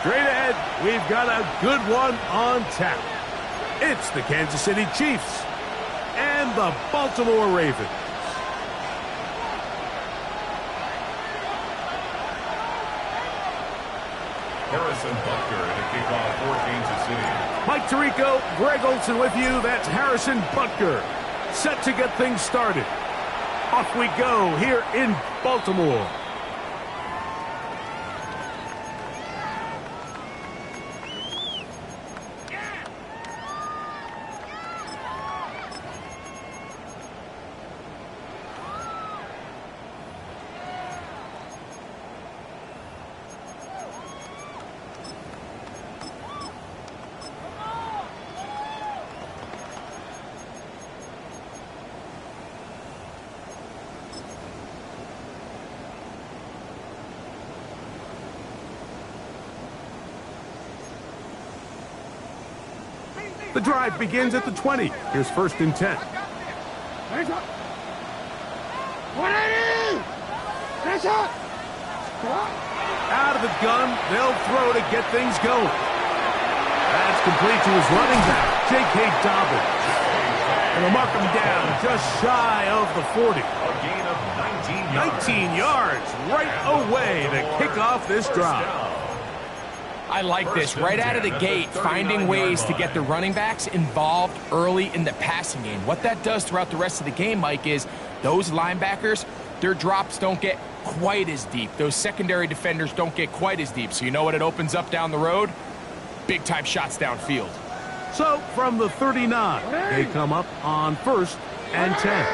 Straight ahead, we've got a good one on tap. It's the Kansas City Chiefs and the Baltimore Ravens. Harrison Butker in a kickoff for Kansas City. Mike Tirico, Greg Olson with you. That's Harrison Butker. Set to get things started. Off we go here in Baltimore. The drive begins at the 20. Here's 1st and 10. Out of the gun, they'll throw to get things going. That's complete to his running back, J.K. Dobbins. And they'll mark him down just shy of the 40. A gain of 19 yards right away to kick off this drive. I like this. Right out of the gate, finding ways to get the running backs involved early in the passing game. What that does throughout the rest of the game, Mike, is those linebackers, their drops don't get quite as deep. Those secondary defenders don't get quite as deep. So you know what it opens up down the road? Big-time shots downfield. So from the 39, they come up on 1st and 10.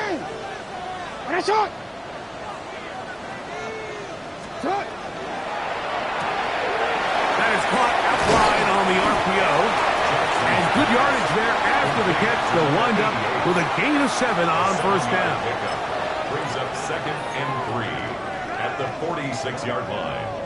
That is caught outside on the RPO. And good yardage there after the catch. They'll wind up with a gain of 7 on 1st down. Brings up 2nd and 3 at the 46-yard line.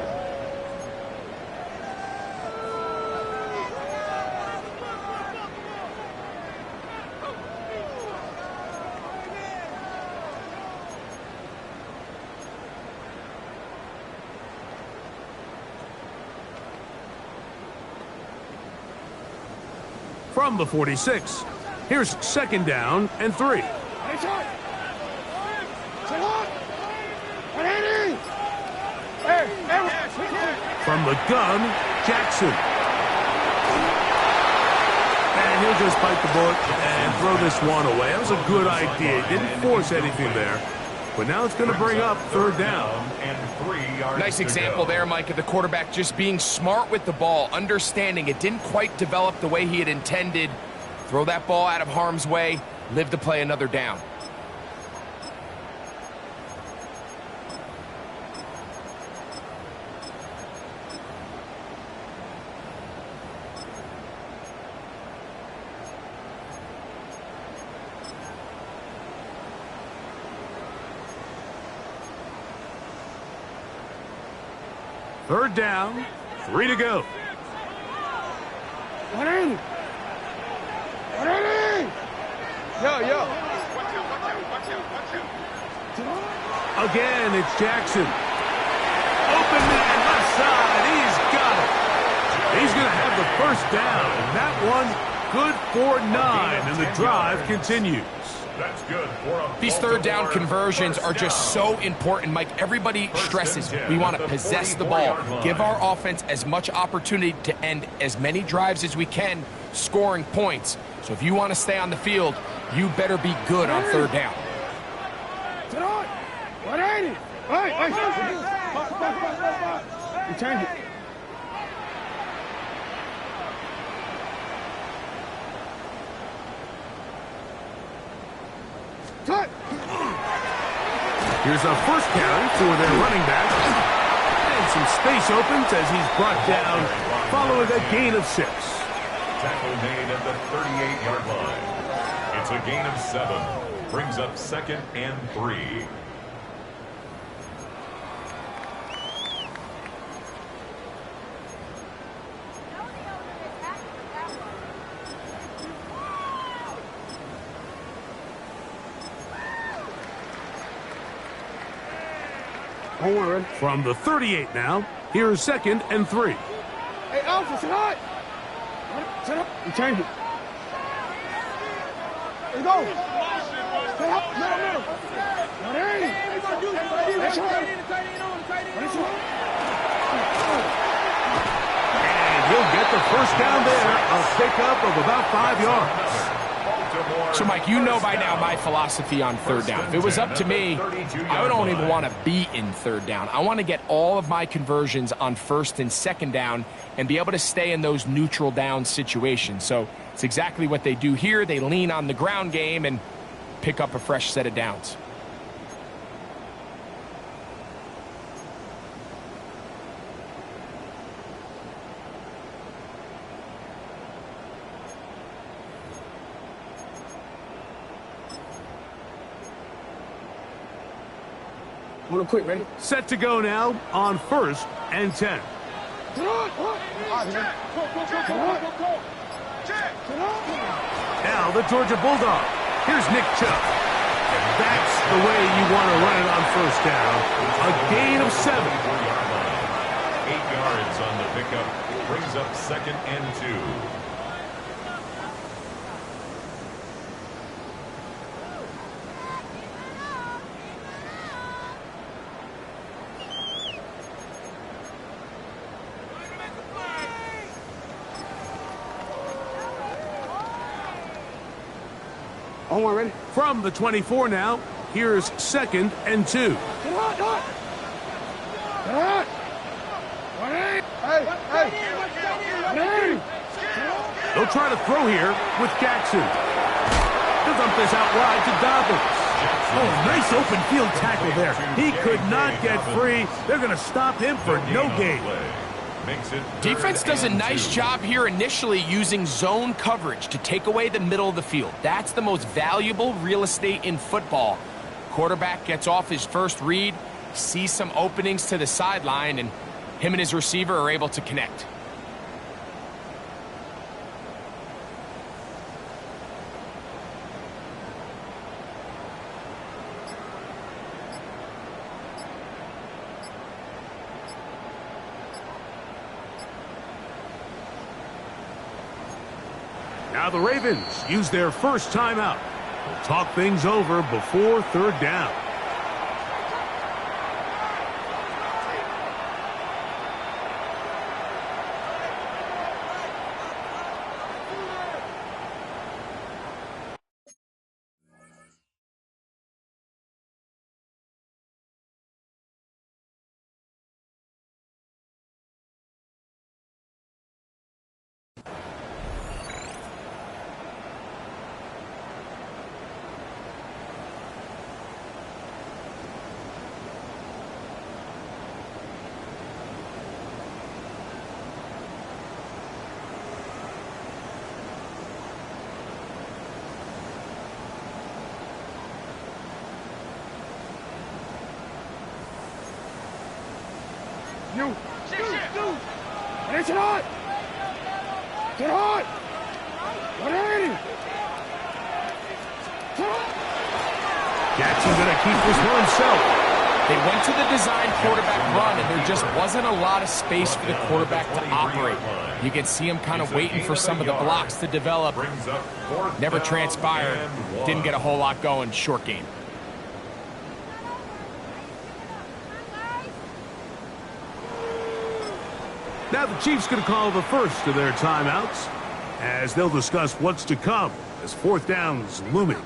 From the 46, here's 2nd down and 3. From the gun, Jackson. And he'll just bite the bullet and throw this one away. That was a good idea. Didn't force anything there. But now it's going to bring up 3rd down. Nice example there, Mike, of the quarterback just being smart with the ball, understanding it didn't quite develop the way he had intended. Throw that ball out of harm's way, live to play another down. Third down, 3 to go. Again, it's Jackson. Open man, left side. He's got it. He's going to have the 1st down. And that one good for 9, and the drive continues. That's good for a These 3rd down conversions are just so important, Mike. Everybody stresses we want to possess the ball, give our offense as much opportunity to end as many drives as we can, scoring points. So if you want to stay on the field, you better be good on 3rd down. Here's a 1st carry for their running back. And some space opens as he's brought down following a gain of 6. Tackle made at the 38-yard line. It's a gain of 7. Brings up 2nd and 3. From the 38 now, here's 2nd and 3. Hey, Alpha, sit hot. Sit up. You change it. Let's go. Sit up. Middle. What are you? That's right. That's right. And he'll get the first down there. A pickup of about 5 yards. So, Mike, you know by now my philosophy on third down. If it was up to me, I don't even want to be in third down. I want to get all of my conversions on first and second down and be able to stay in those neutral down situations. So it's exactly what they do here. They lean on the ground game and pick up a fresh set of downs. Hold on quick, ready? Set to go now on 1st and 10. Now the Georgia Bulldog. Here's Nick Chubb. And that's the way you want to run it on 1st down. A gain of 7. 8 yards on the pickup. Brings up 2nd and 2. On one, ready? From the 24 now, here's 2nd and 2. Get hot. Get hot. Hey. They'll try to throw here with Jackson. He'll dump this out wide to Dobbins. Oh, nice open field tackle there. He could not get free. They're going to stop him for no gain. Defense does a nice job here initially using zone coverage to take away the middle of the field. That's the most valuable real estate in football. Quarterback gets off his first read, sees some openings to the sideline, and him and his receiver are able to connect. Now the Ravens use their first timeout. We'll talk things over before 3rd down. Get hot. Get hot. What are you? Jackson's going to keep this one himself. They went to the design quarterback run, and there just wasn't a lot of space for the quarterback to operate. You can see him kind of waiting for some of the blocks to develop. Never transpired. Didn't get a whole lot going. Short game. Now the Chiefs going to call the first of their timeouts as they'll discuss what's to come as 4th down's looming.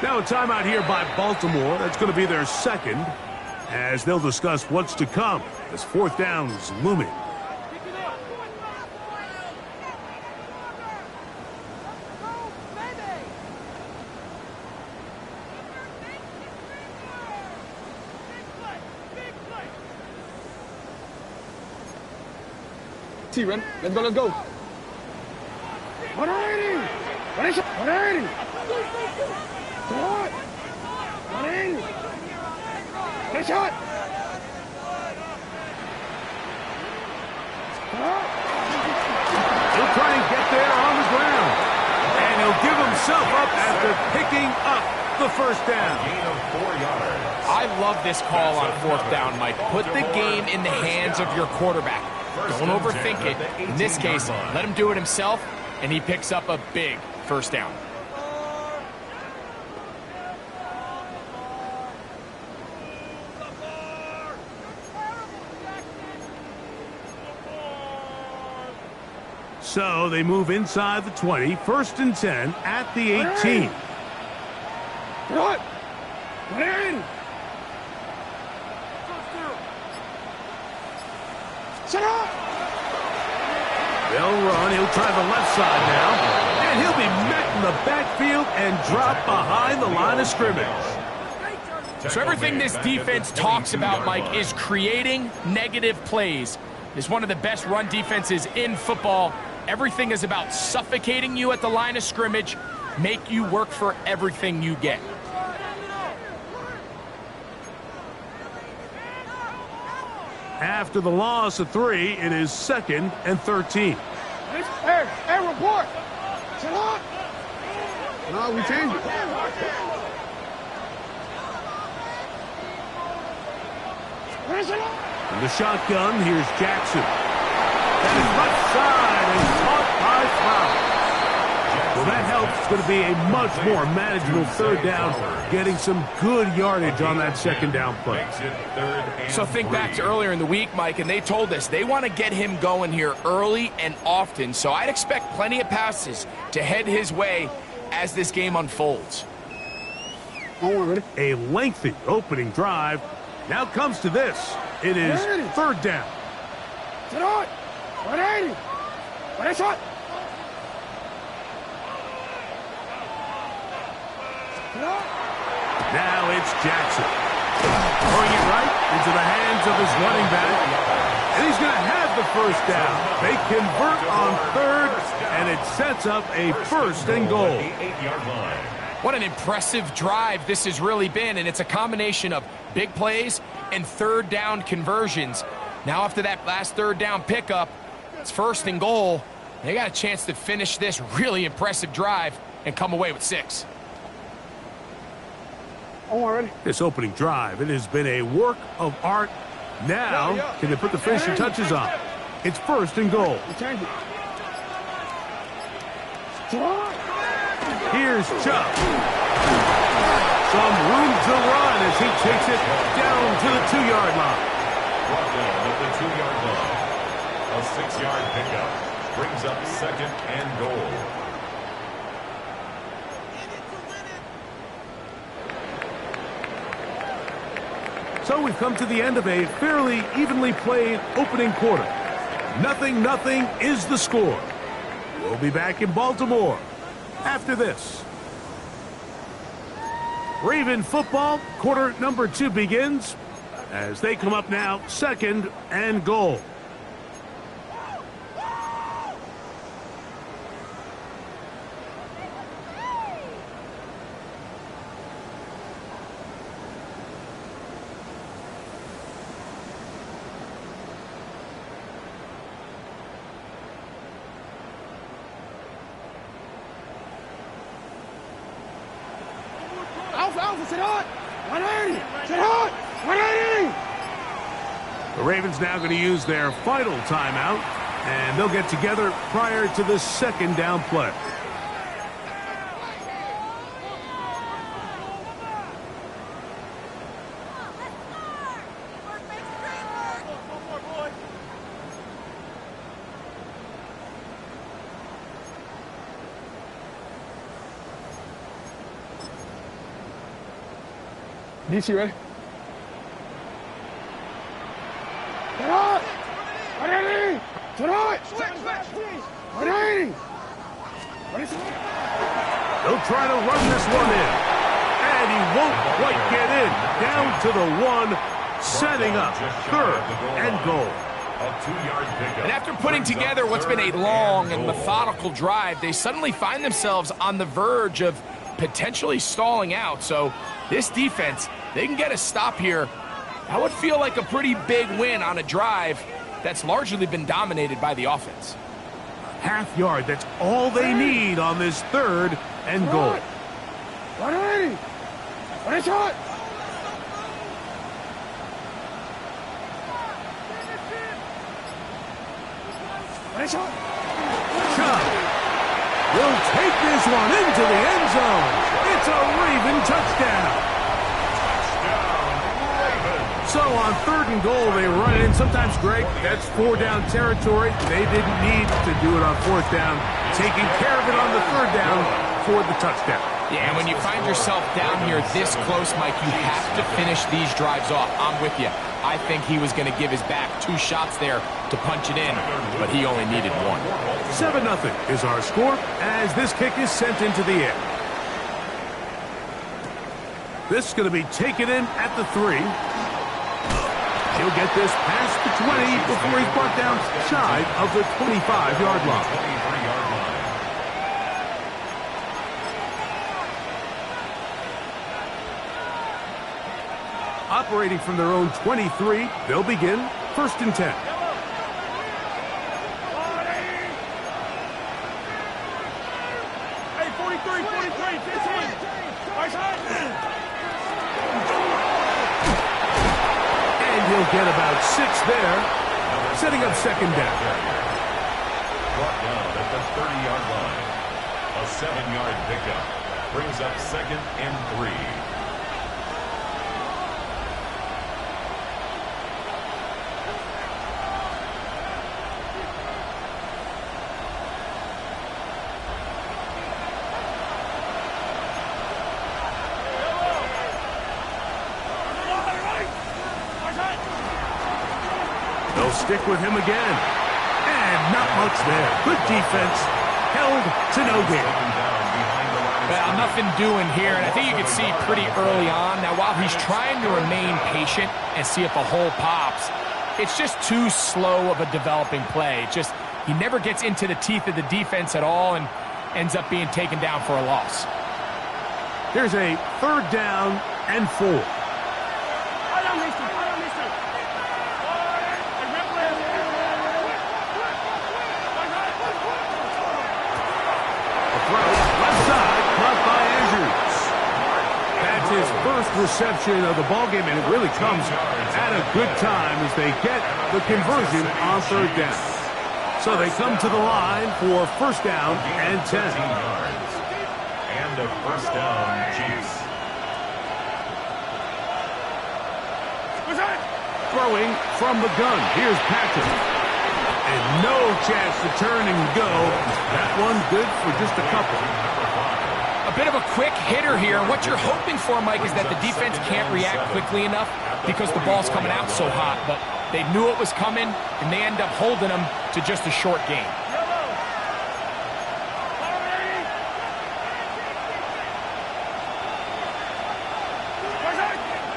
Now a timeout here by Baltimore. That's going to be their second as they'll discuss what's to come as 4th down's looming. T-Ren, let's go. 180. 180. Shot. 180. Good shot. He'll try and get there on the ground. And he'll give himself up after picking up the first down. Gain of 4 yards. I love this call on 4th down, Mike. Put the game in the hands of your quarterback. Don't overthink it. In this case, let him do it himself, and he picks up a big first down. So they move inside the 20, 1st and 10 at the 18. Good. 180. Set up. They'll run. He'll try the left side now. And he'll be met in the backfield and drop behind the line of scrimmage. So everything this defense talks about, Mike, is creating negative plays. It's one of the best run defenses in football. Everything is about suffocating you at the line of scrimmage, make you work for everything you get. After the loss of 3, it is 2nd and 13. Hey, report. Set up. No, we changed it. In the shotgun, here's Jackson. That is left side and caught by Flowers. Well, that helps. It's going to be a much more manageable 3rd down, getting some good yardage on that 2nd down play. So think back to earlier in the week, Mike, and they told us they want to get him going here early and often. So I'd expect plenty of passes to head his way as this game unfolds. A lengthy opening drive. Now comes to this. It is 3rd down. Set up. 180. What is shot? Now it's Jackson. Throwing it right into the hands of his running back. And he's going to have the first down. They convert on 3rd, and it sets up a 1st and goal. What an impressive drive this has really been, and it's a combination of big plays and 3rd down conversions. Now after that last 3rd down pickup, it's 1st and goal. They got a chance to finish this really impressive drive and come away with 6. This opening drive, it has been a work of art. Now, can they put the finishing touches on? It's 1st and goal. Here's Chubb. Some room to run as he takes it down to the 2-yard line. Brought down at the 2-yard line. A 6-yard pickup brings up 2nd and goal. So we've come to the end of a fairly evenly played opening quarter. 0-0 is the score. We'll be back in Baltimore after this. Raven football, quarter number 2 begins as they come up now, 2nd and goal. Alpha, sit hot. 180. Sit hot. 180. The Ravens now going to use their final timeout, and they'll get together prior to the 2nd down play. DC ready? Tonight! 180! Tonight! 180! They'll try to run this one in. And he won't quite get in. Down to the 1, setting up 3rd and goal. A 2-yard pickup. And after putting together what's been a long and methodical drive, they suddenly find themselves on the verge of potentially stalling out. So this defense, they can get a stop here. That would feel like a pretty big win on a drive that's largely been dominated by the offense. Half yard, that's all they need on this 3rd and goal. 180. What a shot. What a shot. Chubb will take this one into the end zone. It's a Raven touchdown. So on 3rd and goal, they run in. Sometimes, Greg, that's 4-down territory. They didn't need to do it on 4th down. Taking care of it on the 3rd down for the touchdown. Yeah, and when you find yourself down here this close, Mike, you have to finish these drives off. I'm with you. I think he was going to give his back 2 shots there to punch it in, but he only needed 1. 7-0 is our score as this kick is sent into the air. This is going to be taken in at the 3. He'll get this past the 20 before he's brought down shy of the 25-yard line. 23-yard line. Operating from their own 23, they'll begin 1st and 10. Hey, 43, 15. Nice hot. He'll get about 6 there, setting up 2nd down. Brought down at the 30-yard line. A 7-yard pickup brings up 2nd and 3. Stick with him again. And not much there. Good defense. Held to no gain. Well, nothing doing here, and I think you can see pretty early on. Now, while he's trying to remain patient and see if a hole pops, it's just too slow of a developing play. He never gets into the teeth of the defense at all and ends up being taken down for a loss. Here's a 3rd down and 4. His first reception of the ballgame, and it really comes at a good time as they get the conversion on 3rd down. So they come to the line for 1st down and 10. Yards. And a 1st down, Chiefs. Throwing from the gun. Here's Patrick. And no chance to turn and go. That one good for just a couple. A bit of a quick hitter here, and what you're hoping for, Mike, is that the defense can't react quickly enough because the ball's coming out so hot. But they knew it was coming, and they end up holding them to just a short gain.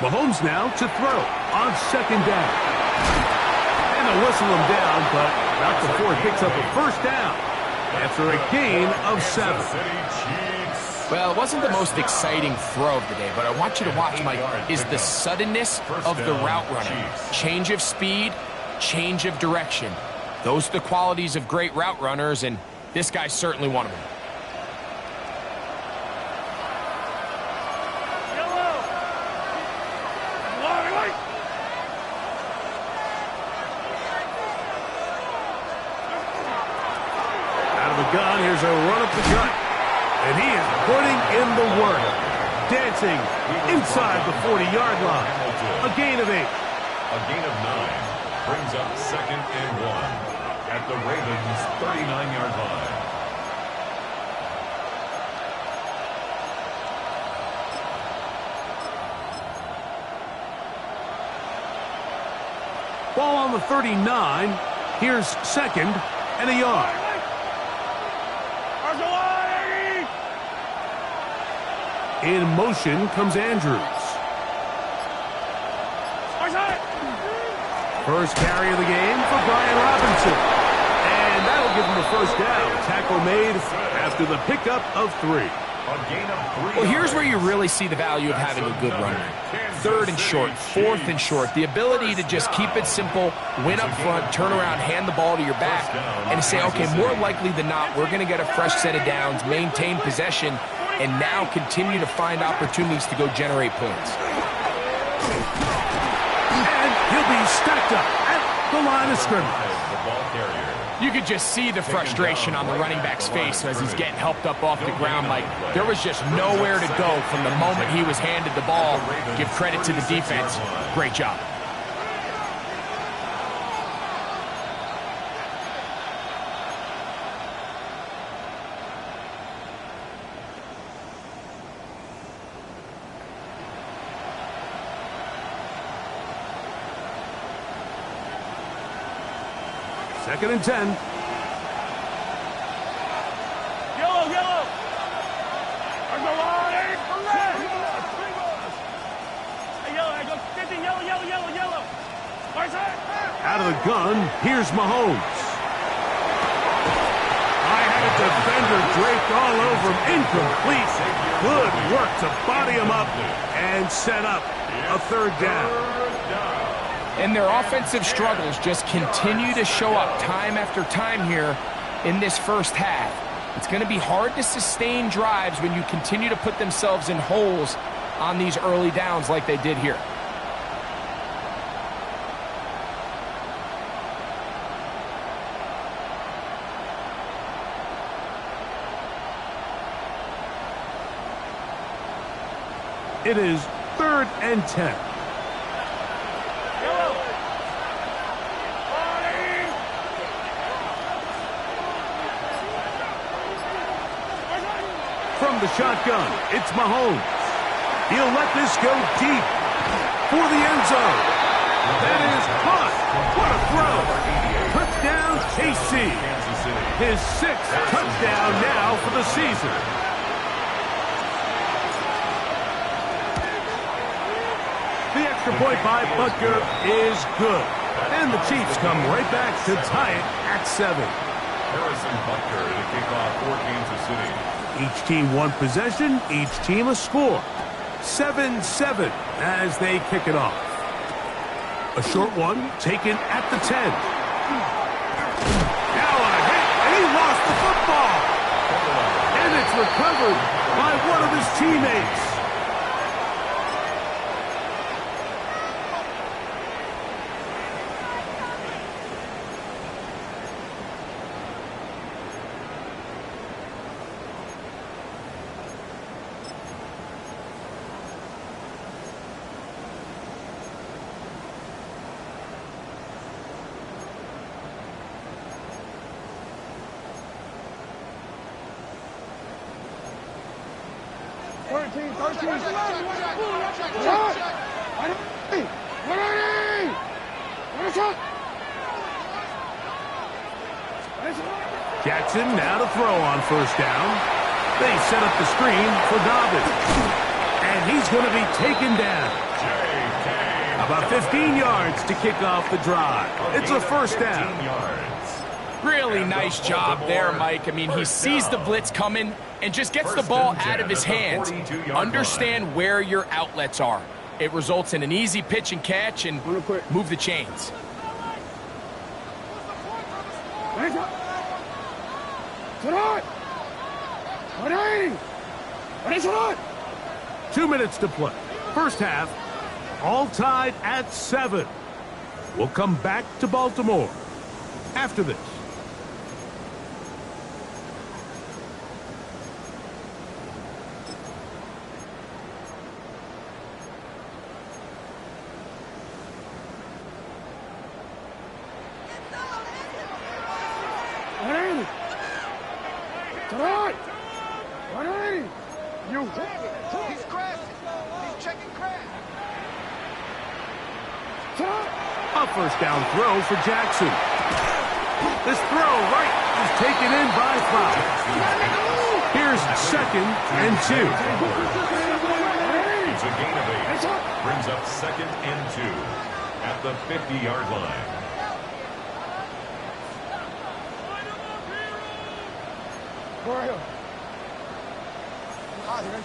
Mahomes now to throw on 2nd down. And they'll whistle him down, but not before he picks up a 1st down after a gain of 7. Well, it wasn't the most exciting throw of the day, but I want you to watch, Mike, is the suddenness of the route running. Change of speed, change of direction. Those are the qualities of great route runners, and this guy's certainly one of them. Out of the gun, here's a run up the gut. And he is putting in the work. Dancing inside the 40-yard line. A gain of 8. A gain of 9 brings up 2nd and 1 at the Ravens' 39-yard line. Ball on the 39. Here's 2nd and a yard. In motion comes Andrews. First carry of the game for Brian Robinson. And that'll give him the first down. Tackle made after the pickup of 3. Well, here's where you really see the value of having a good runner. 3rd and short, 4th and short. The ability to just keep it simple, win up front, turn around, hand the ball to your back, and say, okay, more likely than not, we're going to get a fresh set of downs, maintain possession, and now continue to find opportunities to go generate points. And he'll be stacked up at the line of scrimmage. You could just see the frustration on the running back's face as he's getting helped up off the ground. Like, there was just nowhere to go from the moment he was handed the ball. Give credit to the defense. Great job. Second and 10. Yellow, yellow. There's a line. Hey, yellow, I go 15, yellow, yellow, yellow, yellow. Where's that? Out of the gun, here's Mahomes. I had a defender draped all over him. Incomplete. Good work to body him up and set up a 3rd down. And their offensive struggles just continue to show up time after time here in this first half. It's going to be hard to sustain drives when you continue to put themselves in holes on these early downs like they did here. It is 3rd and 10. From the shotgun, it's Mahomes. He'll let this go deep for the end zone. That is caught. What a throw. Touchdown, KC. His 6th touchdown now for the season. The extra point by Butker is good. And the Chiefs come right back to tie it at 7. Harrison Butker to kick off for Kansas City. Each team one possession, each team a score. 7-7 as they kick it off. A short one taken at the 10. Now a hit, and he lost the football. And it's recovered by one of his teammates. Jackson now to throw on first down. They set up the screen for Dobbins. And he's going to be taken down. About 15 yards to kick off the drive. It's a first down. Really nice job there, Mike. I mean, he sees the blitz coming and just gets the ball out of his hands. Understand where your outlets are. It results in an easy pitch and catch and move the chains. 2 minutes to play. First half, all tied at 7. We'll come back to Baltimore after this. He's crashing. He's checking crash. A first down throw for Jackson. This throw right is taken in by Flowers. Here's 2nd and 2. It's a gain of 8. Brings up 2nd and 2. at the 50-yard line. Go right here. Out here.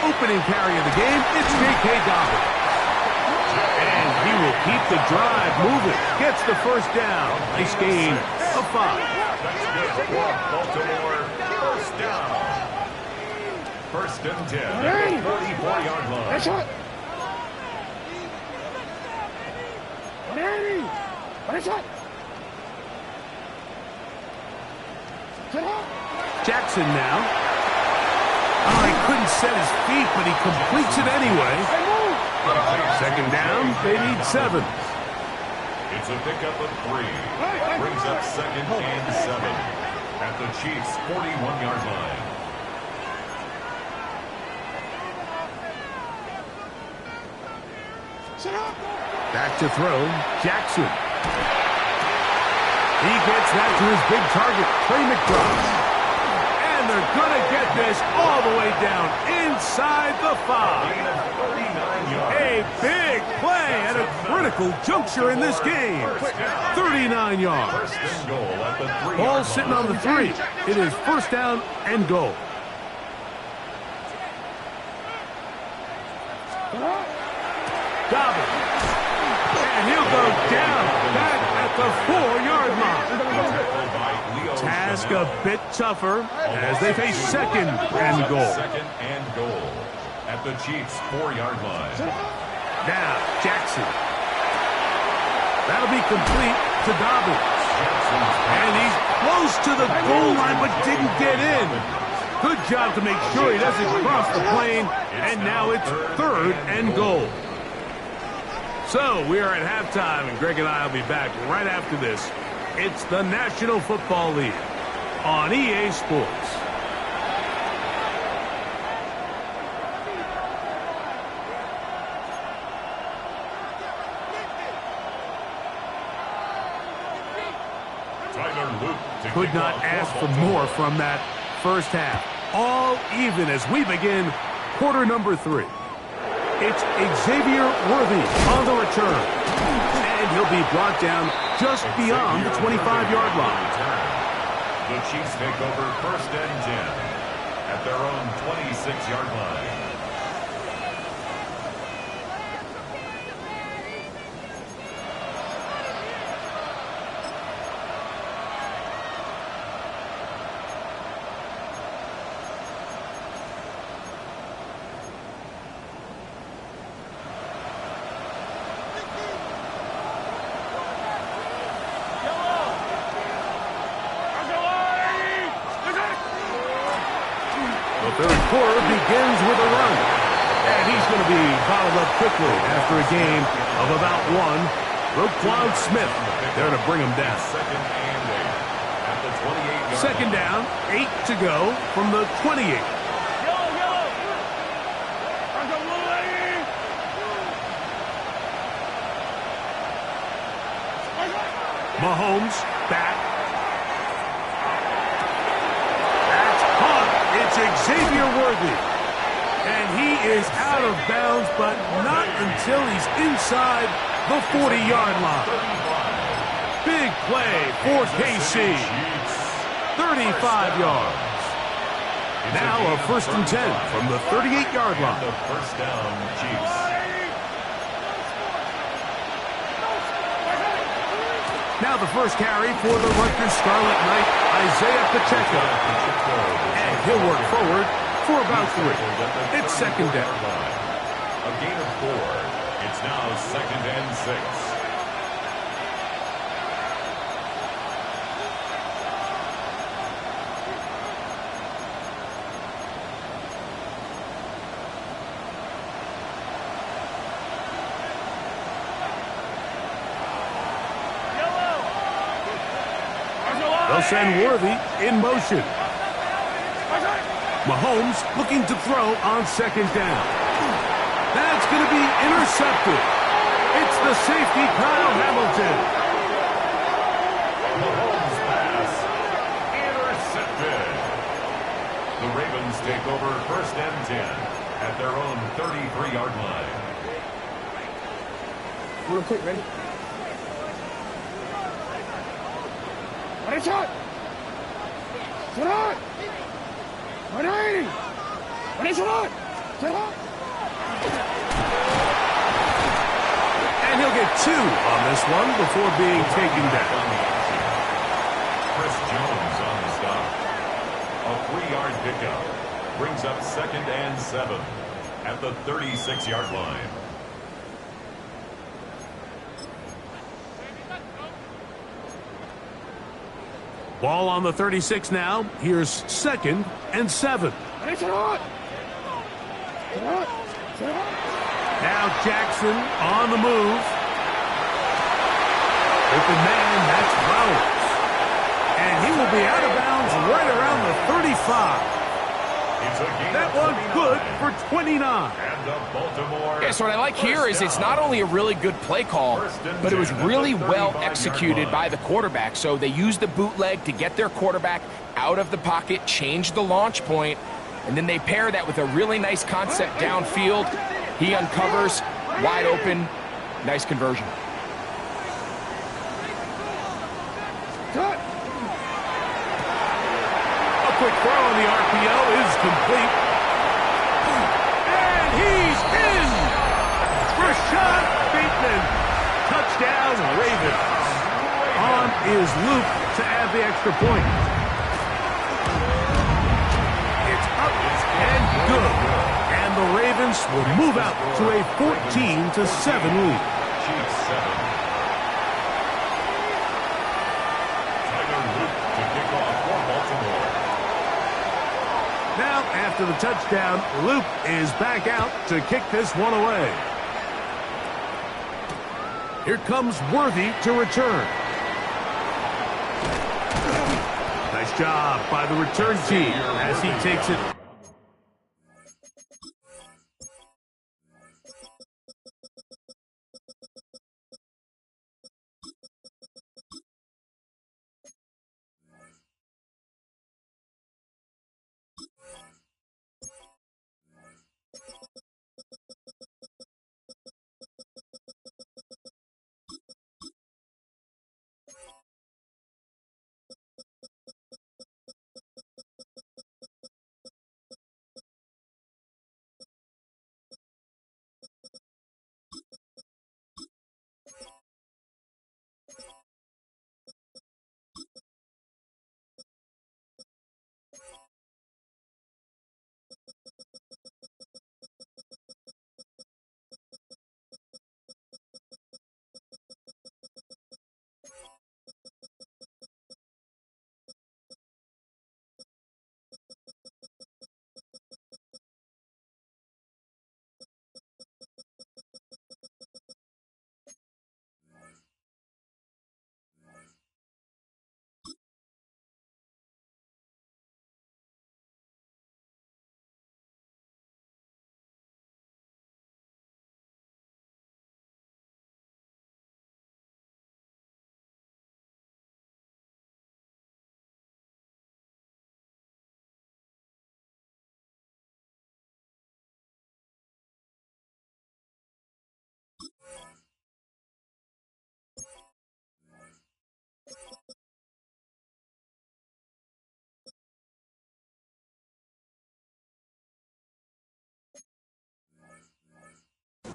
Opening carry of the game, it's J.K. Dobbins. And he will keep the drive moving. Gets the first down. Nice gain of 5. That's good for Baltimore. First down. First and 10 at the 44-yard line. That's it. Ready. That's it. Jackson now. Oh, he couldn't set his feet, but he completes it anyway. Second down, they need 7. It's a pickup of 3. Brings up second and 7 at the Chiefs' 41-yard line. Back to throw, Jackson. He gets that to his big target, Trey McBride. And they're going to get this all the way down inside the 5. A big play at a critical juncture in this game. 39 yards. Ball sitting on the 3. It is first down and goal. Dobbins. And he'll go down back at the 4-yard line. Task a bit tougher as they face second and goal. Second and goal at the Chiefs' 4-yard line. Now, Jackson. That'll be complete to Dobbins. And he's close to the goal line but didn't get in. Good job to make sure he doesn't cross the plane. And now it's third and goal. So we are at halftime, and Greg and I will be back right after this. It's the National Football League on EA Sports. Could not ask for more from that first half. All even as we begin quarter number 3. It's Xavier Worthy on the return. And he'll be brought down just beyond the 25-yard line. The Chiefs take over first and 10 at their own 26-yard line. Third quarter begins with a run. And he's going to be bottled up quickly after a gain of about 1. Roquan Smith there to bring him down. Second down, 8 to go from the 28. Mahomes back. It's Xavier Worthy. And he is out of bounds, but not until he's inside the 40-yard line. Big play for KC. 35 yards. Now a first and 10 from the 38-yard line. The first down, Chiefs. Now the first carry for the Rutgers Scarlet Knight, Isaiah Pacheco. And he'll work forward for about 3. It's second down. A gain of 4. It's now second and 6. They'll send Worthy in motion. Mahomes looking to throw on second down. That's going to be intercepted. It's the safety, Kyle Hamilton. Mahomes pass intercepted. The Ravens take over first and 10 Real quick, ready? Ready, shot! Shot! Ready! Ready, shot! Shot! And he'll get 2 on this one before being taken down. Chris Jones on the stop. A 3-yard pickup brings up 2nd and 7 at the 36-yard line. Ball on the 36 now. Here's 2nd and 7. Ready, shot! Shot! Shot! Now Jackson on the move. Open man, that's Flowers. And he will be out of bounds right around the 35. That one good for 29. And the Baltimore. Yeah, so what I like here is it's not only a really good play call, but it was really well executed by the quarterback. So they used the bootleg to get their quarterback out of the pocket, change the launch point, and then they pair that with a really nice concept downfield. He uncovers, wide open, nice conversion. Shot! A quick throw on the RPO is complete. And he's in! Rashad Bateman. Touchdown, Ravens. On is Luke to add the extra point. It's up and good. And the Ravens will move out to a 14-7 lead. Chiefs 7. Tyler Luke to kick off for Baltimore. Now, after the touchdown, Luke is back out to kick this one away. Here comes Worthy to return. Nice job by the return team as he takes it.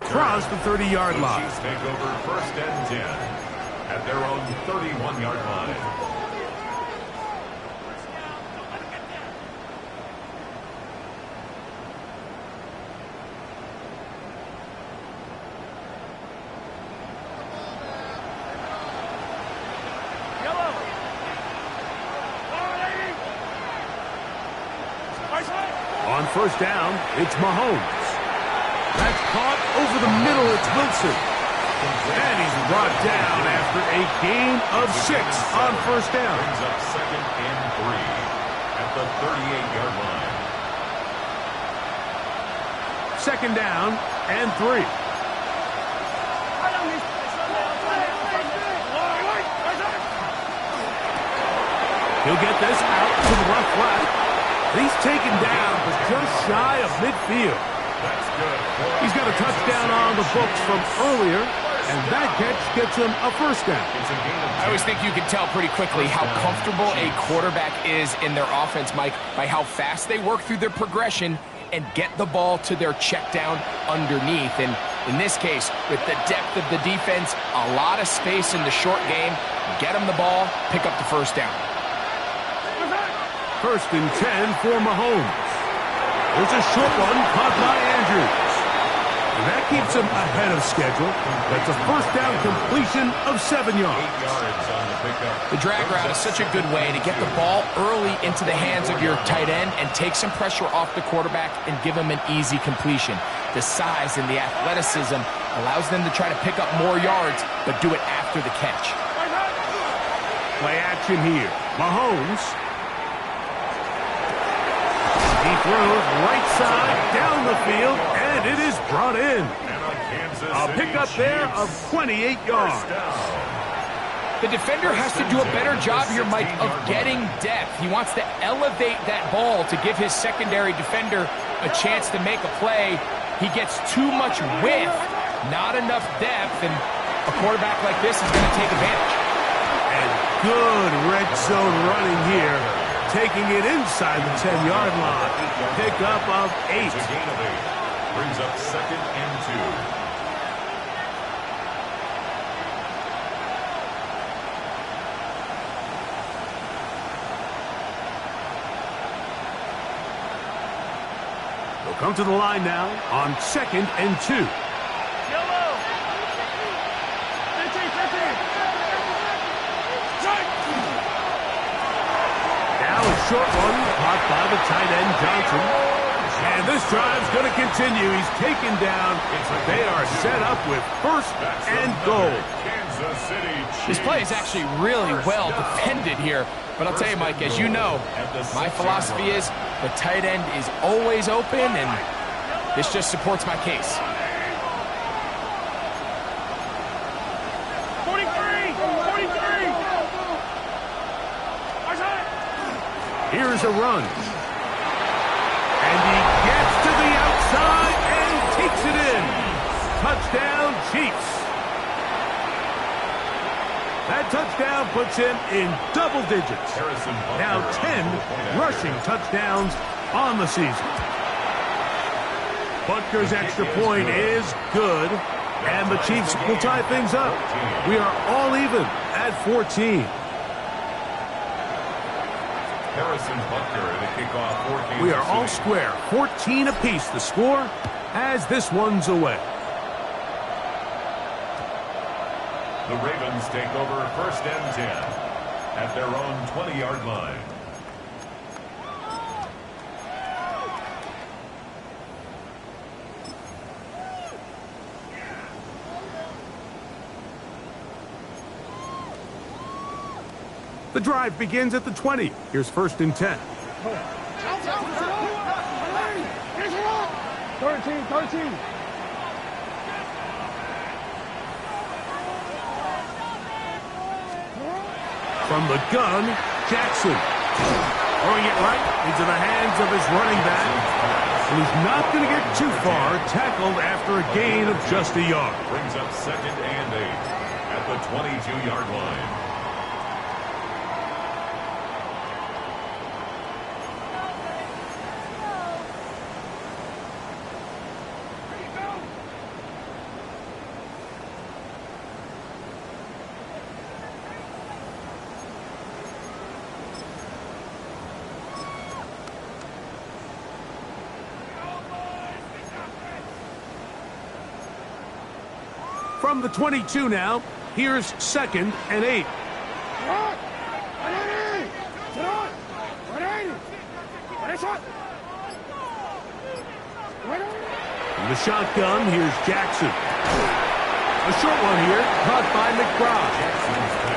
Across the 30-yard line. Chiefs take over 1st and 10 at their own 31-yard line. On 1st down, it's Mahomes. That's caught over the middle. It's Wilson. And he's brought down after a gain of 6 on 1st down. Brings up 2nd and 3 at the 38-yard line. 2nd down and 3. He'll get this out to the left flat. He's taken down, but just shy of midfield. That's good. He's got a touchdown on the books from earlier, And that catch gets him a first down. I always think you can tell pretty quickly how comfortable a quarterback is in their offense, Mike, by how fast they work through their progression and get the ball to their check down underneath. And in this case, with the depth of the defense, a lot of space in the short game, get them the ball, pick up the first down. First and 10 for Mahomes. There's a short one caught by Andrews. And that keeps him ahead of schedule. That's a first down completion of 7 yards. 8 yards on the pickup. The drag route is such a good way to get the ball early into the hands of your tight end and take some pressure off the quarterback and give him an easy completion. The size and the athleticism allows them to try to pick up more yards, but do it after the catch. Play action here. Mahomes. He throws right side down the field, and it is brought in. A pickup there of 28 yards. The defender has to do a better job here, Mike, of getting depth. He wants to elevate that ball to give his secondary defender a chance to make a play. He gets too much width, not enough depth, and a quarterback like this is going to take advantage. And good red zone running here, taking it inside the 10-yard line. Pickup of 8. It's a gain of 8. Brings up second and 2. They'll come to the line now on second and 2. Now a short one caught by the tight end Johnson. And this drive's going to continue. He's taken down. They are set up with first and goal. Kansas City This play is actually really well defended here. But I'll tell you, Mike, as you know, my philosophy is the tight end is always open, and this just supports my case. 43! Here's a run. And he gets to the outside and takes it in. Touchdown, Chiefs. That touchdown puts him in double digits. Now 10 rushing touchdowns on the season. Butker's extra point is good, and the Chiefs will tie things up. We are all even at 14. Harrison Butker in the kickoff for Kansas We are all City. square, 14 apiece the score as this one's away. The Ravens take over first and 10 at their own 20-yard line. The drive begins at the 20. Here's first and 10. 13. From the gun, Jackson. Throwing it right into the hands of his running back. And he's not going to get too far, tackled after a gain of just a yard. Brings up second and 8 at the 22-yard line. From the 22 now, here's second and 8. From the shotgun, here's Jackson. A short one here, caught by McBride.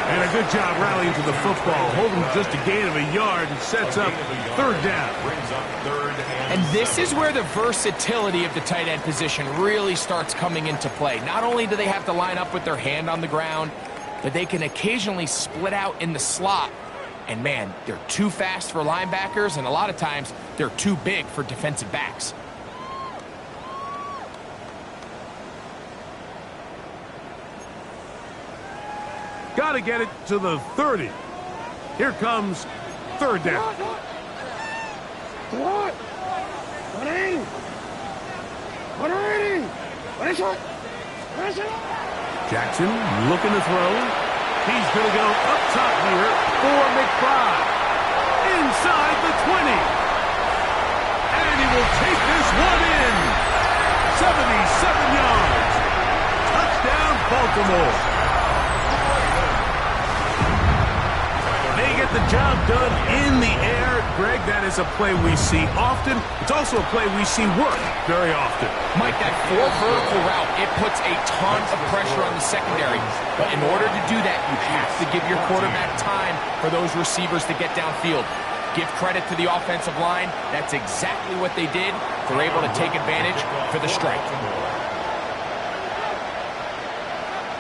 And a good job rallying to the football, holding just a gain of a yard and sets up third down. Brings up third And this is where the versatility of the tight end position really starts coming into play. Not only do they have to line up with their hand on the ground, but they can occasionally split out in the slot. And man, they're too fast for linebackers, and a lot of times they're too big for defensive backs. Got to get it to the 30. Here comes third down. Jackson looking to throw. He's going to go up top here for McBride. Inside the 20. And he will take this one in. 77 yards. Touchdown, Baltimore. They get the job done in the air. Greg, that is a play we see often. It's also a play we see work very often. Mike, that vertical route, it puts a ton of pressure on the secondary. But in order to do that, you have to give your quarterback time for those receivers to get downfield. Give credit to the offensive line. That's exactly what they did. They're able to take advantage for the strike.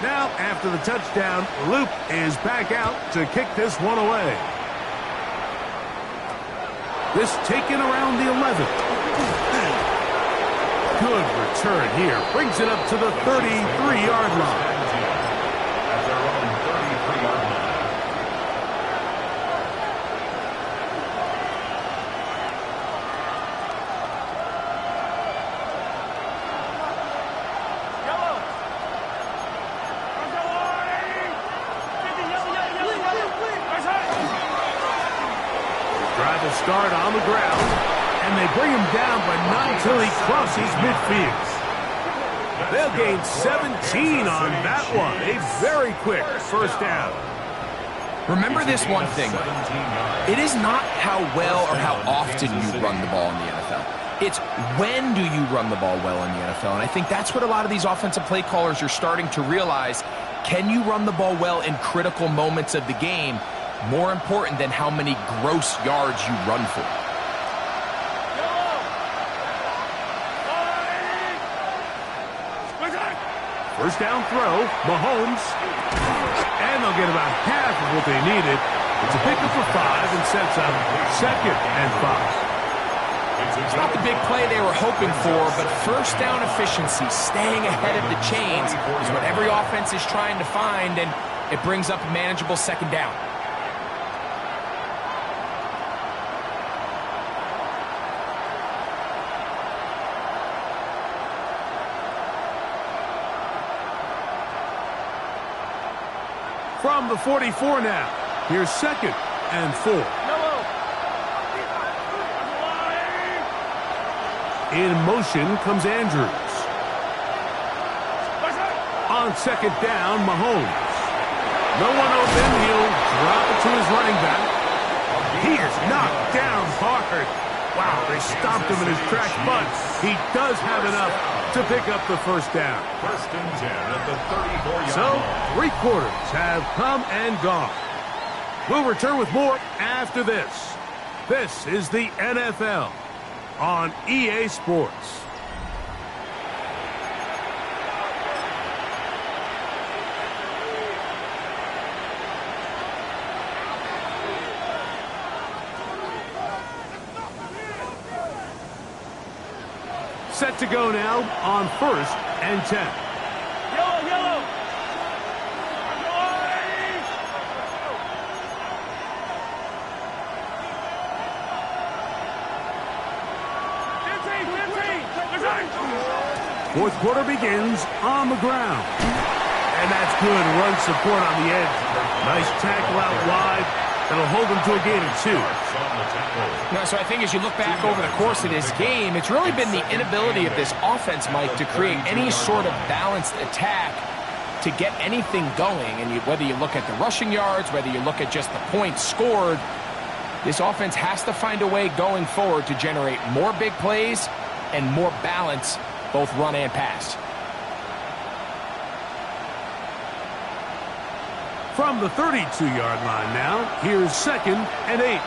Now, after the touchdown, Luke is back out to kick this one away. This taken around the 11. Good return here. Brings it up to the 33-yard line. At their own 33-yard line. Drive will start on the ground, and they bring him down, but not until he crosses midfield. They'll gain 17 on that one. A very quick first down. Remember this one thing. It is not how well or how often you run the ball in the NFL. It's when do you run the ball well in the NFL. And I think that's what a lot of these offensive play callers are starting to realize. Can you run the ball well in critical moments of the game? More important than how many gross yards you run for. First down throw, Mahomes. And they'll get about half of what they needed. It's a pickup for 5 and sets up 2nd and 5. It's not the big play they were hoping for, but first down efficiency, staying ahead of the chains, is what every offense is trying to find, and it brings up a manageable second down. From the 44 now. Here's 2nd and 4. In motion comes Andrews. On 2nd down, Mahomes. No one open. He'll drop it to his running back. He is knocked down hard. Wow, they stopped him in his tracks, but he does have enough to pick up the first down. First and 10 at the 34-yard So, line. 3 quarters have come and gone. We'll return with more after this. This is the NFL on EA Sports. Set to go now on 1st and 10. Yellow. Fourth quarter begins on the ground. And that's good run support on the edge. Nice tackle out wide. That'll hold them to a gain of 2. Now, so I think as you look back over the course of this game, it's really been the inability of this offense, Mike, to create any sort of balanced attack to get anything going. And whether you look at the rushing yards, whether you look at just the points scored, this offense has to find a way going forward to generate more big plays and more balance, both run and pass. From the 32-yard line now, here's 2nd and 8.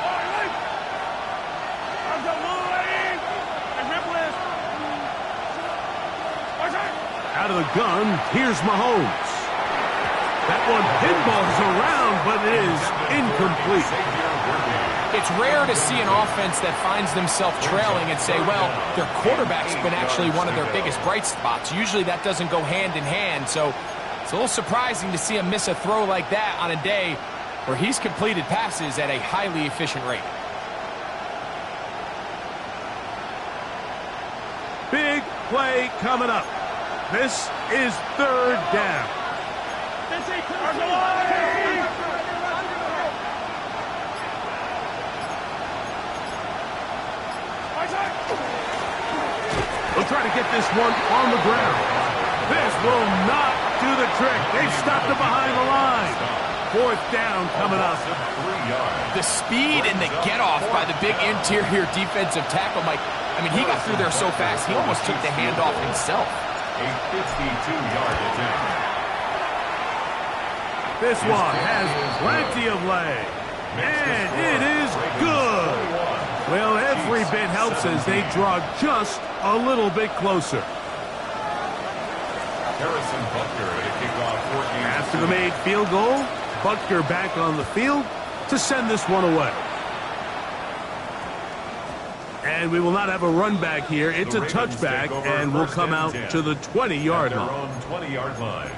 Out of the gun, here's Mahomes. That one pinballs around, but it is incomplete. It's rare to see an offense that finds themselves trailing and say, well, their quarterback's been actually one of their biggest bright spots. Usually that doesn't go hand in hand, so It's a little surprising to see him miss a throw like that on a day where he's completed passes at a highly efficient rate. Big play coming up. This is third down. They'll try to get this one on the ground. This will not do the trick. They've stopped it behind the line. Fourth down coming up. The speed and the get-off by the big interior defensive tackle, Mike. I mean, he got through there so fast, he almost took the handoff himself. A 52-yard attempt. This one has plenty of leg. And it is good. Well, every bit helps as they draw just a little bit closer. Harrison Butker to kick off 14. After the made field goal, Butker back on the field to send this one away. And we will not have a run back here. It's a touchback, and we'll come out to the 20-yard line. Their own 20-yard line.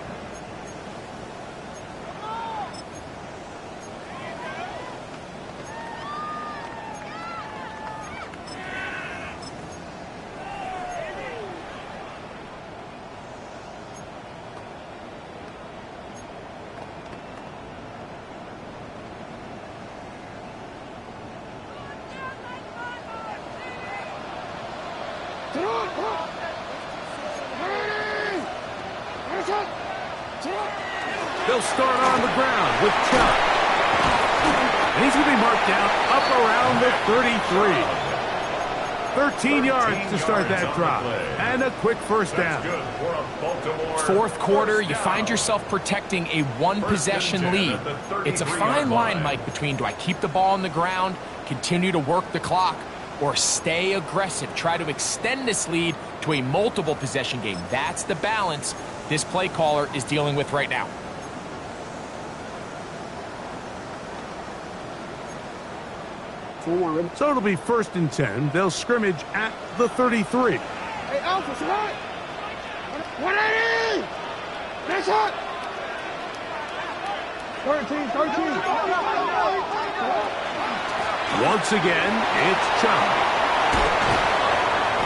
They'll start on the ground with Chubb. And he's going to be marked down up around the 33. 13 yards to start that drop. And a quick first down. Fourth quarter, you find yourself protecting a one-possession lead. It's a fine line, Mike, between do I keep the ball on the ground, continue to work the clock, or stay aggressive, try to extend this lead to a multiple possession game. That's the balance this play caller is dealing with right now. So it'll be 1st and 10. They'll scrimmage at the 33. Hey, Alpha, what? 180! That's hot! 13. Once again, it's Chubb.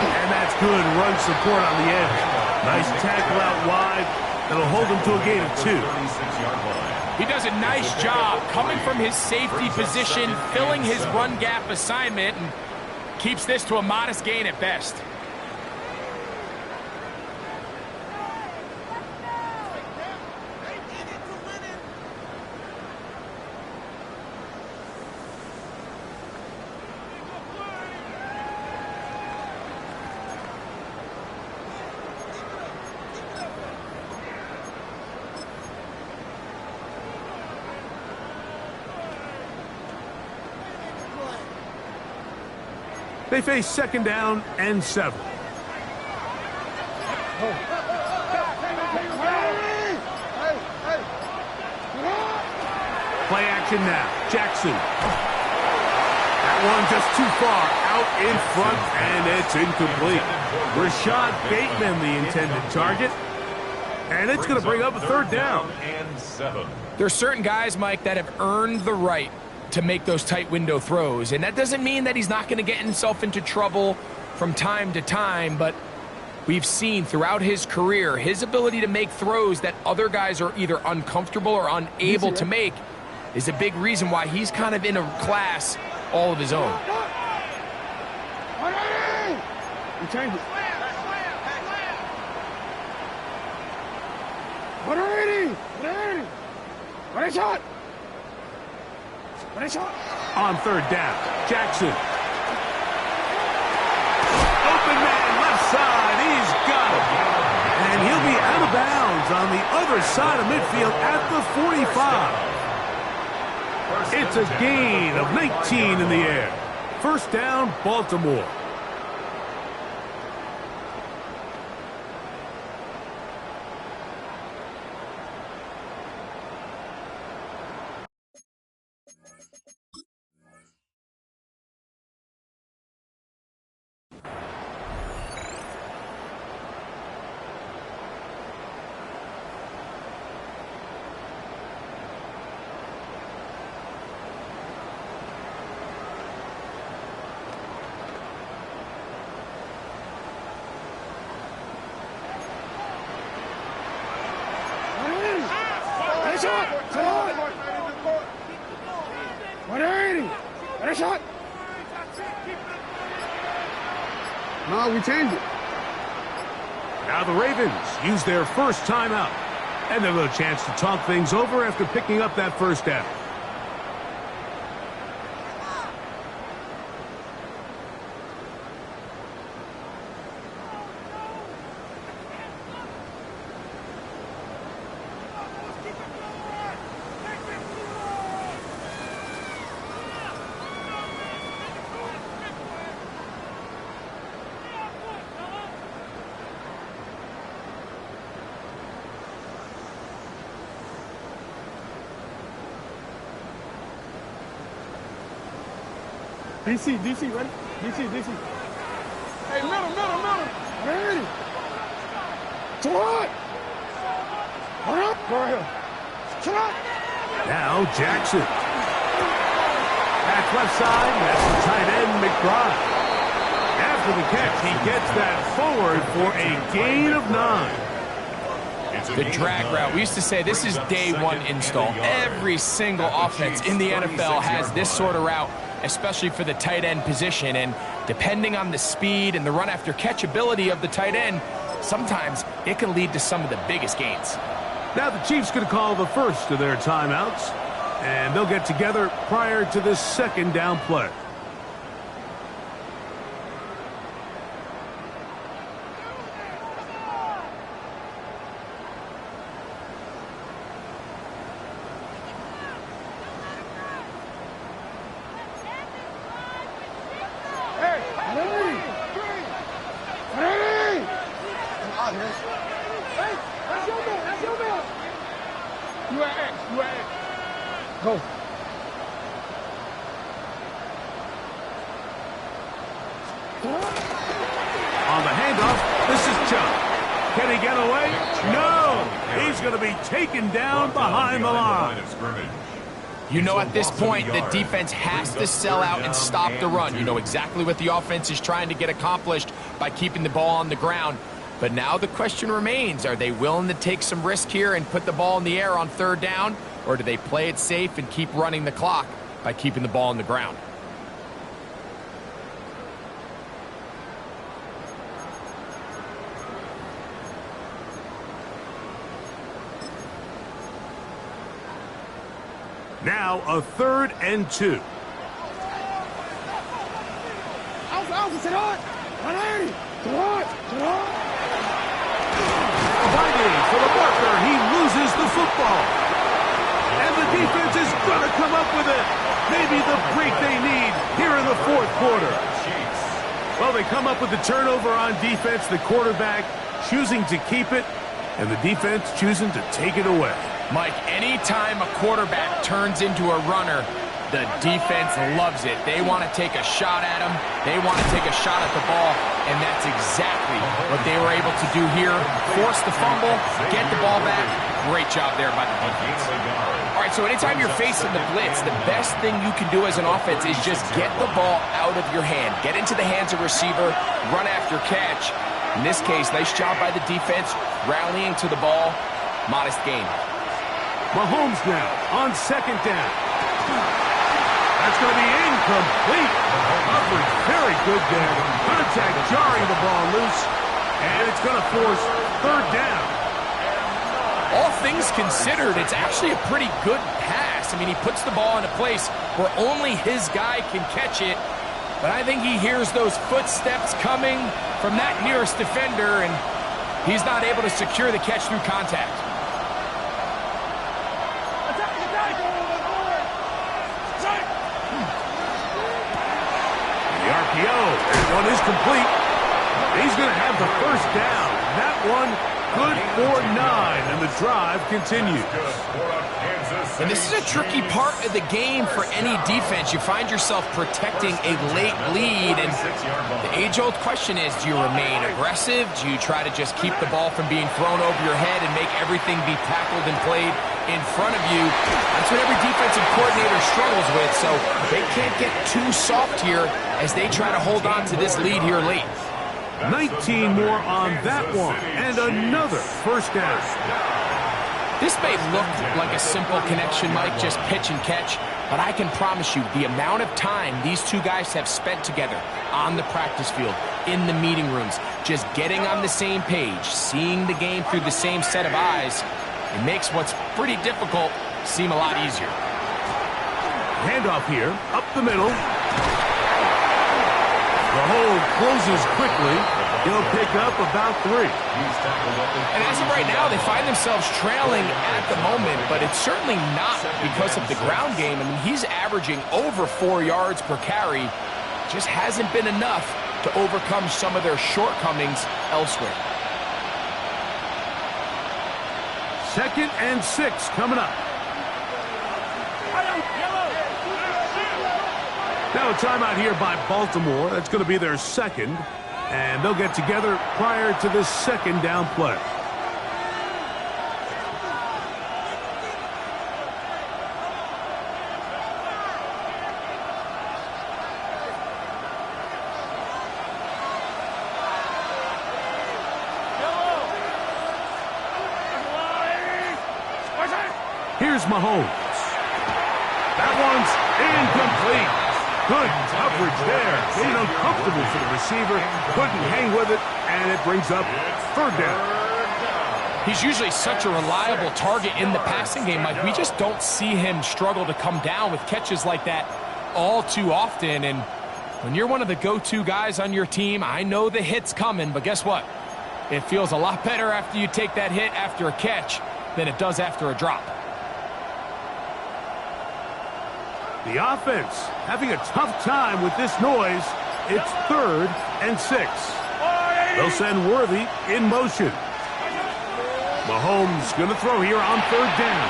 And that's good run support on the edge. Nice tackle out wide. That'll hold him to a gain of 2. 36-yard line. He does a nice job coming from his safety position, filling his run gap assignment, and keeps this to a modest gain at best. They face 2nd down and 7. Play action now. Jackson. That one just too far out in front, and it's incomplete. Rashad Bateman, the intended target. And it's going to bring up a 3rd down. And 7. There's certain guys, Mike, that have earned the right to make those tight window throws. And that doesn't mean that he's not going to get himself into trouble from time to time, but we've seen throughout his career his ability to make throws that other guys are either uncomfortable or unable to make is a big reason why he's kind of in a class all of his own. You change it. 180! 180! What a shot! On 3rd down, Jackson. Open man, left side, he's got it. And he'll be out of bounds on the other side of midfield at the 45. It's a gain of 19 in the air. 1st down, Baltimore. Sit on. 180. Better shot. No, we changed it. Now the Ravens use their first timeout. And they'll have a chance to talk things over after picking up that first down. DC, ready? DC. Hey, middle. Ready? What? Hurry up. Go ahead. Shot. Now Jackson. Back left side, that's the tight end, McBride. After the catch, he gets that forward for a gain of 9. The drag route. We used to say this is day one install. Every single offense in the NFL has this sort of route, especially for the tight end position. And depending on the speed and the run after catch ability of the tight end, sometimes it can lead to some of the biggest gains. Now the Chiefs going to call the first of their timeouts, and they'll get together prior to this second down play. Go. On the handoff, this is Chubb. Can he get away? No! He's going to be taken down behind the line. You know, at this point, the defense has to sell out and stop the run. You know exactly what the offense is trying to get accomplished by keeping the ball on the ground. But now the question remains, are they willing to take some risk here and put the ball in the air on third down? Or do they play it safe and keep running the clock by keeping the ball on the ground? Now a 3rd and 2. Alpha, sit on. 180. Sit on. Fighting for the marker, he loses the football. And the defense is going to come up with it. Maybe the break they need here in the 4th quarter. Well, they come up with the turnover on defense, the quarterback choosing to keep it, and the defense choosing to take it away. Mike, anytime a quarterback turns into a runner, the defense loves it. They want to take a shot at him. They want to take a shot at the ball, and that's exactly what they were able to do here. Force the fumble, get the ball back. Great job there by the defense. All right, so anytime you're facing the blitz, the best thing you can do as an offense is just get the ball out of your hand. Get into the hands of receiver, run after catch. In this case, nice job by the defense, rallying to the ball. Modest gain. Mahomes now on 2nd down. That's going to be incomplete. Coverage very good there. Contact jarring the ball loose. And it's going to force 3rd down. All things considered, it's actually a pretty good pass. I mean, he puts the ball in a place where only his guy can catch it. But I think he hears those footsteps coming from that nearest defender, and he's not able to secure the catch through contact. The RPO, that one is complete. He's going to have the first down. That one good for 9, and the drive continues. And this is a tricky part of the game for any defense. You find yourself protecting a late lead, and the age-old question is, do you remain aggressive? Do you try to just keep the ball from being thrown over your head and make everything be tackled and played in front of you? That's what every defensive coordinator struggles with, so they can't get too soft here as they try to hold on to this lead here late. 19 more on that one, and another first down. This may look like a simple connection, Mike, just pitch and catch, but I can promise you the amount of time these two guys have spent together on the practice field, in the meeting rooms, just getting on the same page, seeing the game through the same set of eyes, it makes what's pretty difficult seem a lot easier. Handoff here, up the middle. The hole closes quickly. He'll pick up about 3. And as of right now, they find themselves trailing at the moment, but it's certainly not because of the ground game. I mean, he's averaging over 4 yards per carry. Just hasn't been enough to overcome some of their shortcomings elsewhere. 2nd and 6 coming up. Now a timeout here by Baltimore. That's going to be their 2nd. And they'll get together prior to this 2nd down play. Here's Mahomes. That one's incomplete. Good coverage there. Made it uncomfortable for the receiver. Couldn't hang with it, and it brings up 3rd down. He's usually such a reliable target in the passing game, Mike. We just don't see him struggle to come down with catches like that all too often. And when you're one of the go-to guys on your team, I know the hit's coming, but guess what? It feels a lot better after you take that hit after a catch than it does after a drop. The offense having a tough time with this noise. It's 3rd and 6. They'll send Worthy in motion. Mahomes going to throw here on 3rd down.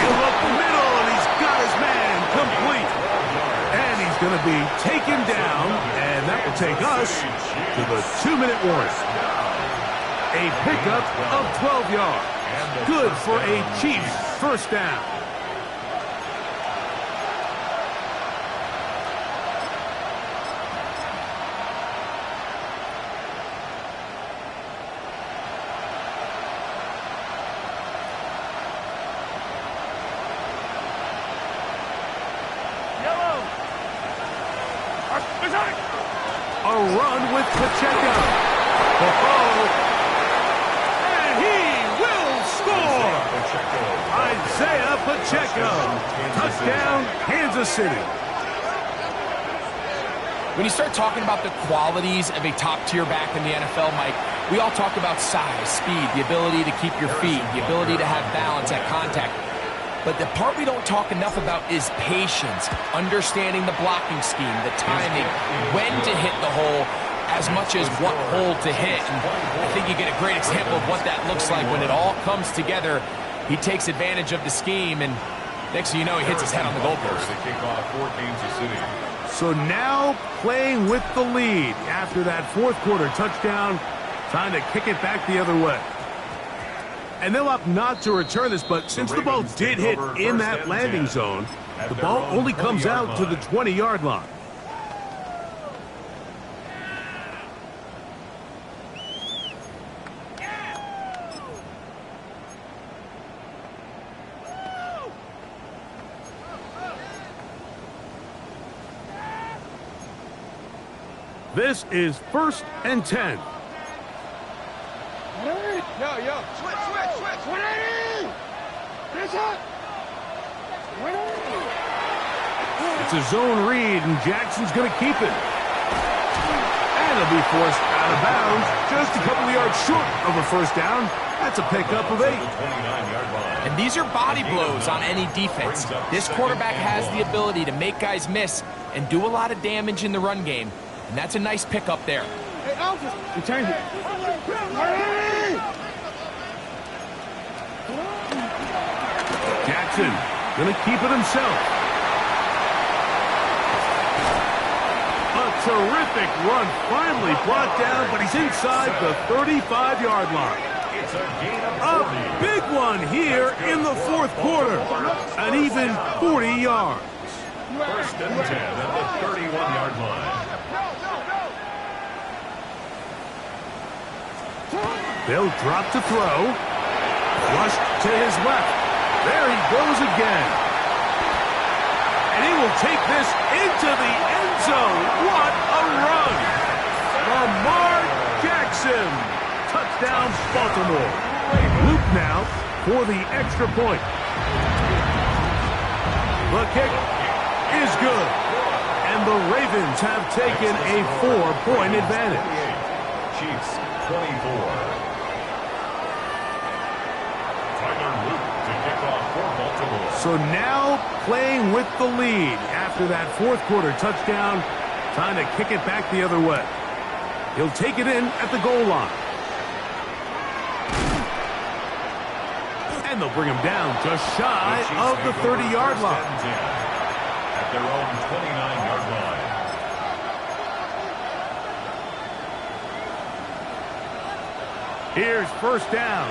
He'll up the middle, and he's got his man complete. And he's going to be taken down, and that will take us to the 2-minute warning. A pickup of 12 yards. Good for a Chiefs 1st down. A run with Pacheco. And he will score. Isaiah Pacheco. Touchdown, Kansas City. When you start talking about the qualities of a top-tier back in the NFL, Mike, we all talk about size, speed, the ability to keep your feet, the ability to have balance at contact. But the part we don't talk enough about is patience, understanding the blocking scheme, the timing, when to hit the hole, as much as what hole to hit. And I think you get a great example of what that looks like when it all comes together. He takes advantage of the scheme, and next thing you know, he hits his head on the goalpost. So now playing with the lead after that 4th quarter touchdown, trying to kick it back the other way. And they'll opt not to return this, but since the ball did hit in that landing zone, the ball only comes out to the 20-yard line. This is 1st and 10. Yo. Switch. It's a zone read, and Jackson's going to keep it. And he'll be forced out of bounds, just a couple of yards short of a 1st down. That's a pickup of 8. And these are body blows on any defense. This quarterback has the ability to make guys miss and do a lot of damage in the run game. And that's a nice pickup there. Hey, Alfred, return it. Jackson going to keep it himself. A terrific run, finally brought down, but he's inside the 35-yard line. A big one here in the 4th quarter. An even 40 yards. 1st and 10 at the 31-yard line. They'll drop to throw. Rush to his left. There he goes again. And he will take this into the end zone. What a run. Lamar Jackson. Touchdown, Baltimore. Luke now for the extra point. The kick is good. And the Ravens have taken a 4-point advantage. Chiefs 24. So now playing with the lead after that fourth quarter touchdown, trying to kick it back the other way. He'll take it in at the goal line. And they'll bring him down just shy of the 30-yard line. At their own 29-yard line. Here's first down.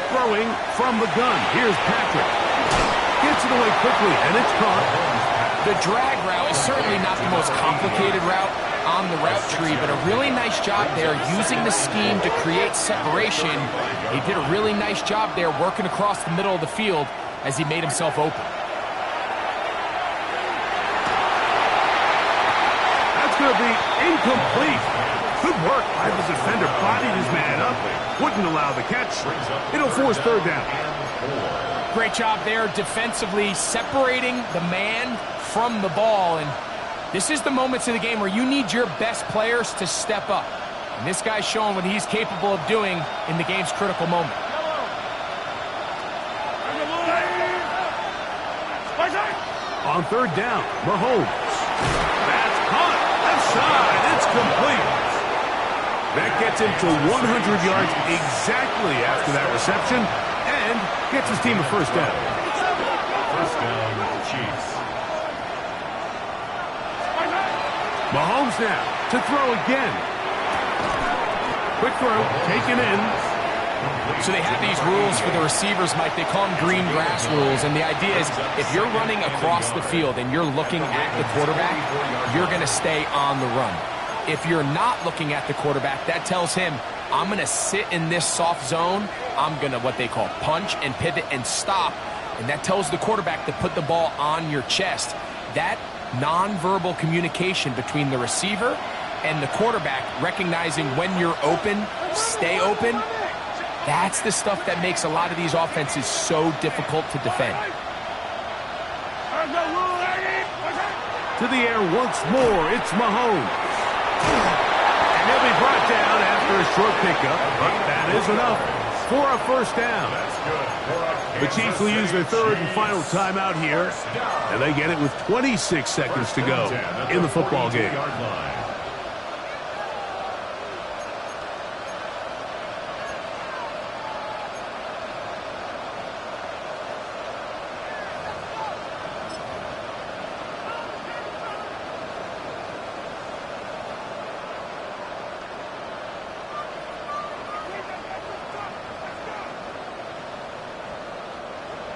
Throwing from the gun. Here's Patrick. Gets it away quickly, and it's caught. The drag route is certainly not the most complicated route on the route tree, but a really nice job there using the scheme to create separation. He did a really nice job there working across the middle of the field as he made himself open. That's going to be incomplete. Good work by the defender. Bodied his man up. Wouldn't allow the catch. It'll force third down. Great job there defensively, separating the man from the ball. And this is the moments of the game where you need your best players to step up. And this guy's showing what he's capable of doing in the game's critical moment. On third down, Mahomes. That's caught. Left side. It's complete. That gets him to 100 yards exactly after that reception and gets his team a first down. First down, Chiefs. Mahomes now to throw again. Quick throw, taken in. So they have these rules for the receivers, Mike. They call them green grass rules. And the idea is if you're running across the field and you're looking at the quarterback, you're going to stay on the run. If you're not looking at the quarterback, that tells him, I'm going to sit in this soft zone. I'm going to what they call punch and pivot and stop. And that tells the quarterback to put the ball on your chest. That nonverbal communication between the receiver and the quarterback, recognizing when you're open, stay open, that's the stuff that makes a lot of these offenses so difficult to defend. To the air once more, it's Mahomes. And he'll be brought down after a short pickup, but that is enough for a first down. The Chiefs will use their third and final timeout here, and they get it with 26 seconds to go in the football game.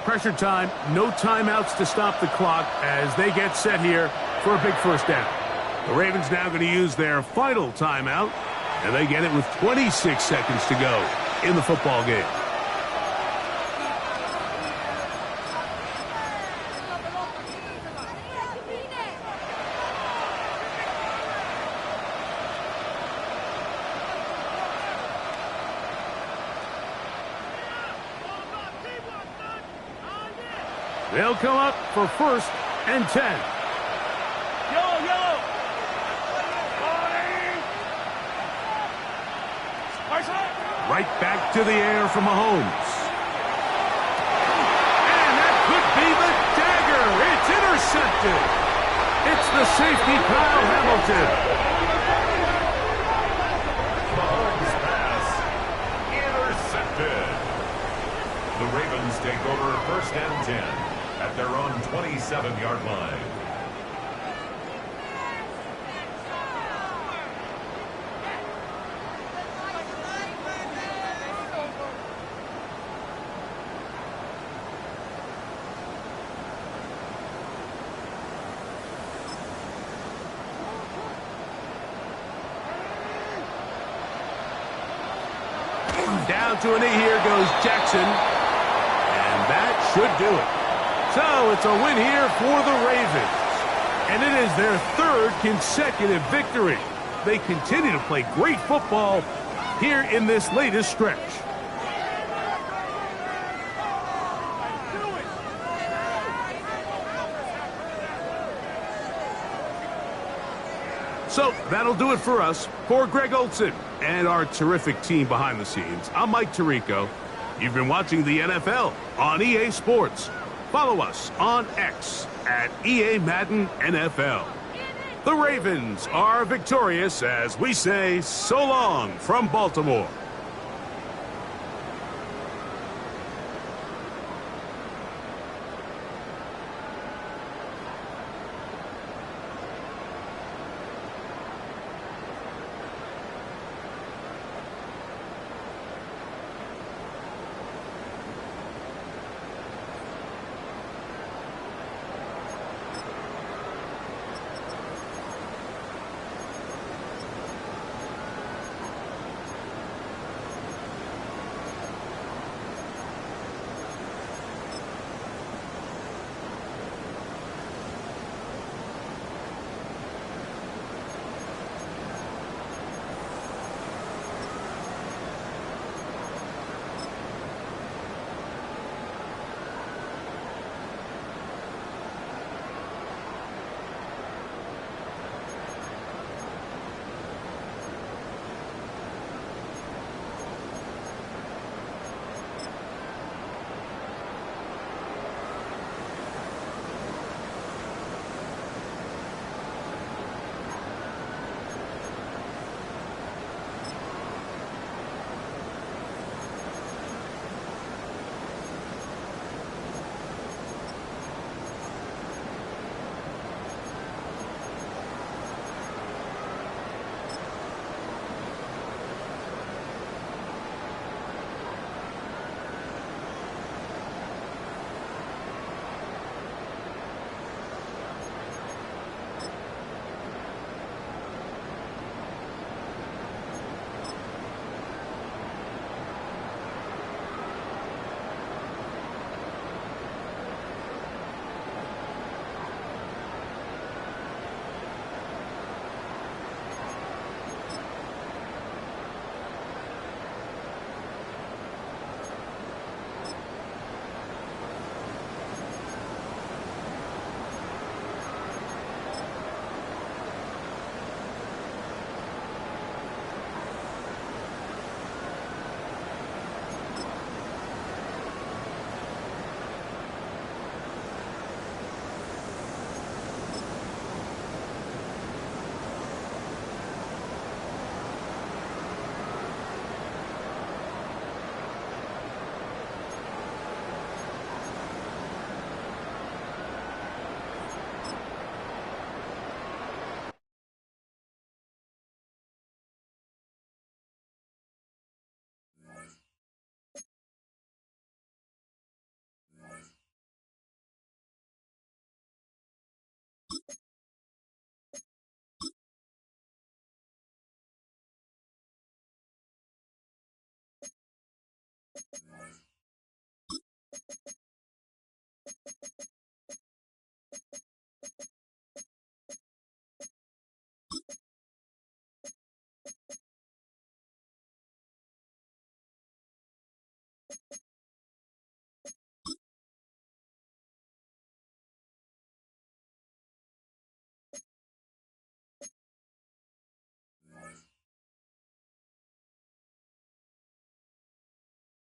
Pressure time, no timeouts to stop the clock as they get set here for a big first down. The Ravens now going to use their final timeout, and they get it with 26 seconds to go in the football game. They'll come up for first and 10. Right back to the air for Mahomes. And that could be the dagger. It's intercepted. It's the safety, Kyle Hamilton. Mahomes' pass intercepted. The Ravens take over first and 10. At their own 27-yard line. Down to a knee here goes Jackson. And that should do it. So it's a win here for the Ravens. And it is their third consecutive victory. They continue to play great football here in this latest stretch. So that'll do it for us. For Greg Olson and our terrific team behind the scenes, I'm Mike Tirico. You've been watching the NFL on EA Sports. Follow us on X at EA Madden NFL. The Ravens are victorious as we say so long from Baltimore.